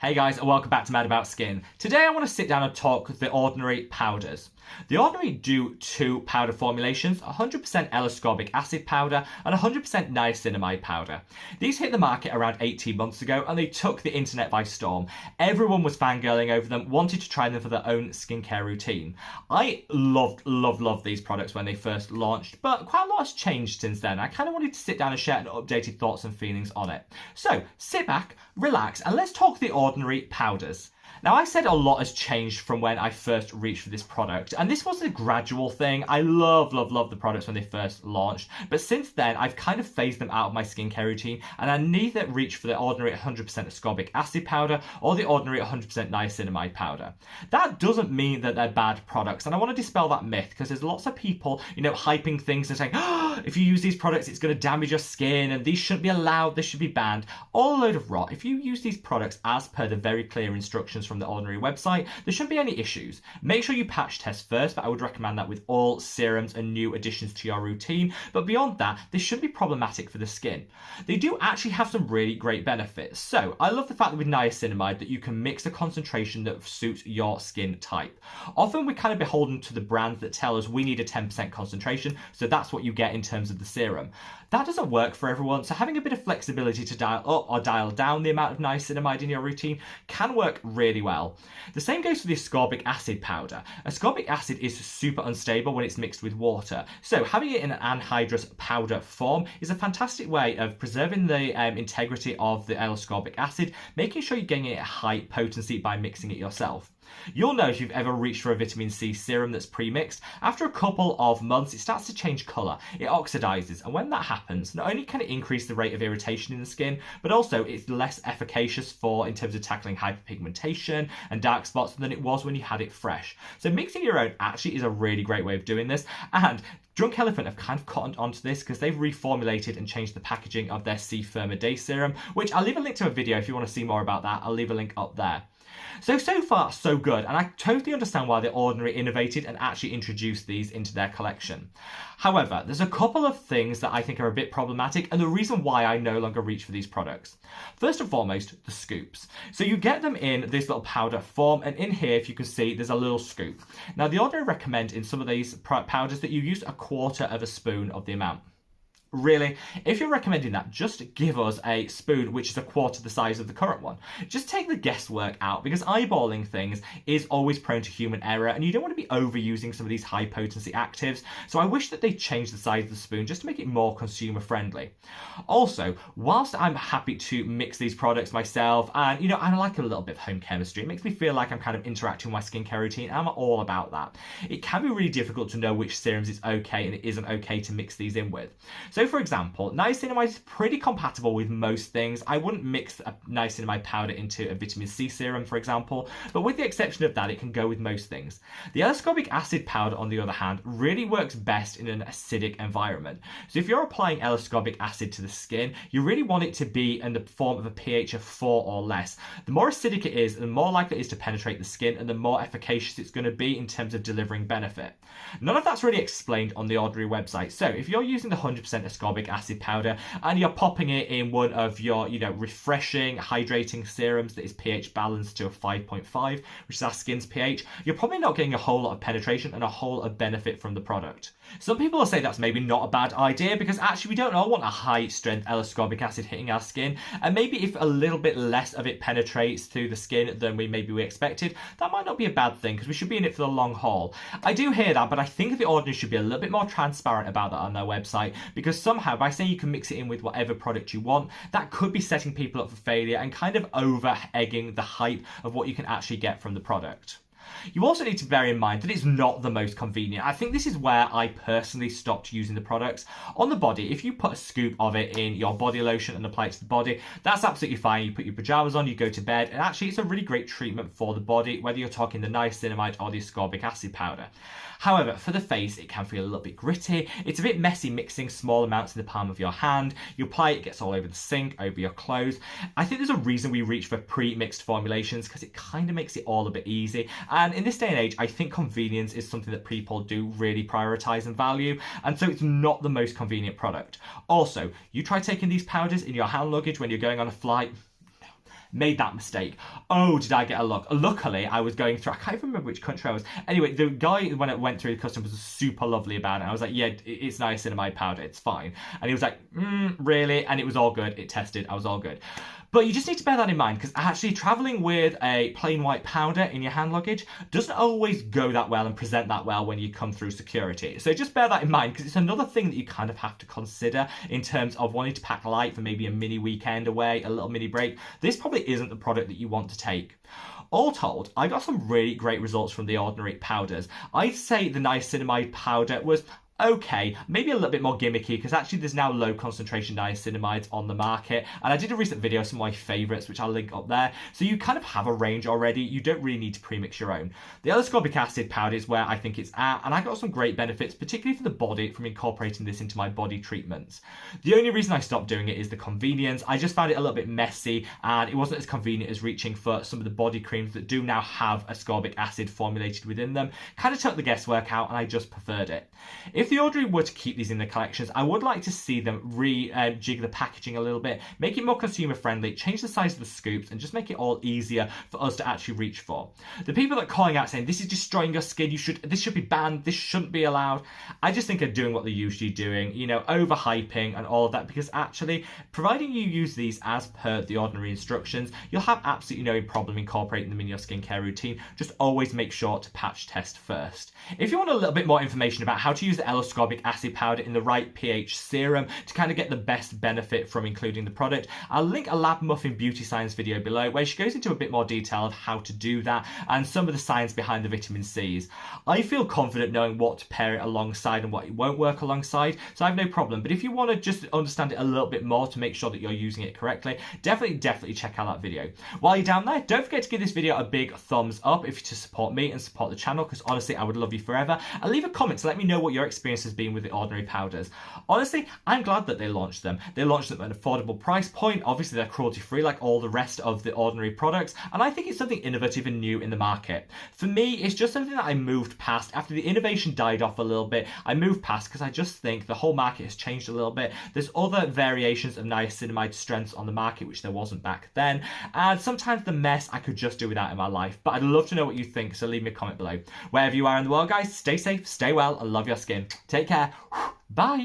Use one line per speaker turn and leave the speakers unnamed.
Hey guys, and welcome back to Mad About Skin. Today I want to sit down and talk the Ordinary powders. The Ordinary do two powder formulations, 100% l-ascorbic acid powder and 100% niacinamide powder. These hit the market around 18 months ago and they took the internet by storm. Everyone was fangirling over them, wanted to try them for their own skincare routine. I loved these products when they first launched, but quite a lot has changed since then. I kind of wanted to sit down and share updated thoughts and feelings on it. So sit back, relax, and let's talk the Ordinary powders. Now, I said a lot has changed from when I first reached for this product, and this was a gradual thing. I love the products when they first launched, but since then, I've kind of phased them out of my skincare routine, and I neither reach for the Ordinary 100% ascorbic acid powder or the Ordinary 100% niacinamide powder. That doesn't mean that they're bad products, and I want to dispel that myth, because there's lots of people, hyping things and saying, oh, if you use these products, it's going to damage your skin, and these shouldn't be allowed, this should be banned. All a load of rot. If you use these products as per the very clear instructions from the Ordinary website, there shouldn't be any issues. Make sure you patch test first, but I would recommend that with all serums and new additions to your routine. But beyond that, this shouldn't be problematic for the skin. They do actually have some really great benefits. So I love the fact that with niacinamide that you can mix a concentration that suits your skin type. Often we're kind of beholden to the brands that tell us we need a 10% concentration, so that's what you get in terms of the serum. That doesn't work for everyone, so having a bit of flexibility to dial up or dial down the amount of niacinamide in your routine can work really well. The same goes for the ascorbic acid powder. Ascorbic acid is super unstable when it's mixed with water, so having it in an anhydrous powder form is a fantastic way of preserving the integrity of the L-ascorbic acid, making sure you're getting it at high potency by mixing it yourself. You'll know if you've ever reached for a vitamin C serum that's pre-mixed, after a couple of months it starts to change colour, it oxidizes, and when that happens, not only can it increase the rate of irritation in the skin, but also it's less efficacious in terms of tackling hyperpigmentation and dark spots than it was when you had it fresh. So mixing your own actually is a really great way of doing this, and Drunk Elephant have kind of cottoned onto this because they've reformulated and changed the packaging of their C Firma Day Serum, which I'll leave a link to a video if you want to see more about that. I'll leave a link up there. So far, so good, and I totally understand why the Ordinary innovated and actually introduced these into their collection. However, there's a couple of things that I think are a bit problematic, and the reason why I no longer reach for these products. First and foremost, the scoops. So you get them in this little powder form, and in here, if you can see, there's a little scoop. Now, the Ordinary recommend in some of these powders that you use a quarter of a spoon of the amount. Really, if you're recommending that, just give us a spoon which is a quarter the size of the current one. Just take the guesswork out, because eyeballing things is always prone to human error, and you don't want to be overusing some of these high potency actives. So I wish that they changed the size of the spoon just to make it more consumer friendly. Also, whilst I'm happy to mix these products myself, and I like a little bit of home chemistry, it makes me feel like I'm kind of interacting with my skincare routine. I'm all about that. It can be really difficult to know which serums it's okay and it isn't okay to mix these in with. So for example, niacinamide is pretty compatible with most things. I wouldn't mix a niacinamide powder into a vitamin C serum, for example, but with the exception of that, it can go with most things. The L-ascorbic acid powder, on the other hand, really works best in an acidic environment. So if you're applying L-ascorbic acid to the skin, you really want it to be in the form of a pH of 4 or less. The more acidic it is, the more likely it is to penetrate the skin, and the more efficacious it's going to be in terms of delivering benefit. None of that's really explained on the Ordinary website, so if you're using the 100% ascorbic acid powder and you're popping it in one of your refreshing hydrating serums that is pH balanced to a 5.5, which is our skin's pH, you're probably not getting a whole lot of penetration and a whole lot of benefit from the product. Some people will say that's maybe not a bad idea, because actually we don't all want a high strength L-ascorbic acid hitting our skin, and maybe if a little bit less of it penetrates through the skin than we expected, that might not be a bad thing, because we should be in it for the long haul. I do hear that, but I think the Ordinary should be a little bit more transparent about that on their website, because somehow by saying you can mix it in with whatever product you want, that could be setting people up for failure and kind of over egging the hype of what you can actually get from the product. You also need to bear in mind that it's not the most convenient. I think this is where I personally stopped using the products. On the body, if you put a scoop of it in your body lotion and apply it to the body, that's absolutely fine. You put your pajamas on, you go to bed, and actually it's a really great treatment for the body, whether you're talking the niacinamide or the ascorbic acid powder. However, for the face, it can feel a little bit gritty. It's a bit messy mixing small amounts in the palm of your hand. You apply it, it gets all over the sink, over your clothes. I think there's a reason we reach for pre-mixed formulations, because it kind of makes it all a bit easy. And in this day and age, I think convenience is something that people do really prioritize and value, and so it's not the most convenient product. Also, you try taking these powders in your hand luggage when you're going on a flight. Made that mistake. Oh, did I get a look? Luckily, I was going through, I can't even remember which country I was. Anyway, the guy, when it went through the customs, was super lovely about it. I was like, yeah, it's niacinamide powder, it's fine. And he was like, really? And it was all good. It tested, I was all good. But you just need to bear that in mind, because actually traveling with a plain white powder in your hand luggage doesn't always go that well and present that well when you come through security. So just bear that in mind, because it's another thing that you kind of have to consider in terms of wanting to pack light for maybe a mini weekend away, a little mini break. This probably isn't the product that you want to take. All told, I got some really great results from the Ordinary powders. I'd say the niacinamide powder was okay, maybe a little bit more gimmicky, because actually there's now low concentration niacinamides on the market, and I did a recent video of some of my favourites, which I'll link up there, so you kind of have a range already. You don't really need to premix your own. The l-ascorbic acid powder is where I think it's at, and I got some great benefits, particularly for the body, from incorporating this into my body treatments. The only reason I stopped doing it is the convenience. I just found it a little bit messy, and it wasn't as convenient as reaching for some of the body creams that do now have ascorbic acid formulated within them. Kind of took the guesswork out, and I just preferred it. If the Ordinary were to keep these in the collections, I would like to see them rejig the packaging a little bit, make it more consumer friendly, change the size of the scoops, and just make it all easier for us to actually reach for. The people that are calling out saying this is destroying your skin, this should be banned, this shouldn't be allowed, I just think are doing what they're usually doing, you know, overhyping and all of that, because actually, providing you use these as per the Ordinary instructions, you'll have absolutely no problem incorporating them in your skincare routine. Just always make sure to patch test first. If you want a little bit more information about how to use the l-ascorbic acid powder in the right pH serum to kind of get the best benefit from including the product, I'll link a Lab Muffin beauty science video below where she goes into a bit more detail of how to do that and some of the science behind the vitamin C's. I feel confident knowing what to pair it alongside and what it won't work alongside, so I have no problem. But if you want to just understand it a little bit more to make sure that you're using it correctly, definitely check out that video. While you're down there, don't forget to give this video a big thumbs up if you're to support me and support the channel, because honestly I would love you forever, and leave a comment to let me know what your experience has been with the Ordinary powders. Honestly, I'm glad that they launched them. They launched them at an affordable price point. Obviously they're cruelty free like all the rest of the Ordinary products, and I think it's something innovative and new in the market. For me, it's just something that I moved past. After the innovation died off a little bit, I moved past because I just think the whole market has changed a little bit. There's other variations of niacinamide strengths on the market which there wasn't back then, and sometimes the mess I could just do without in my life. But I'd love to know what you think, so leave me a comment below. Wherever you are in the world, guys, stay safe, stay well, and love your skin. Take care. Bye.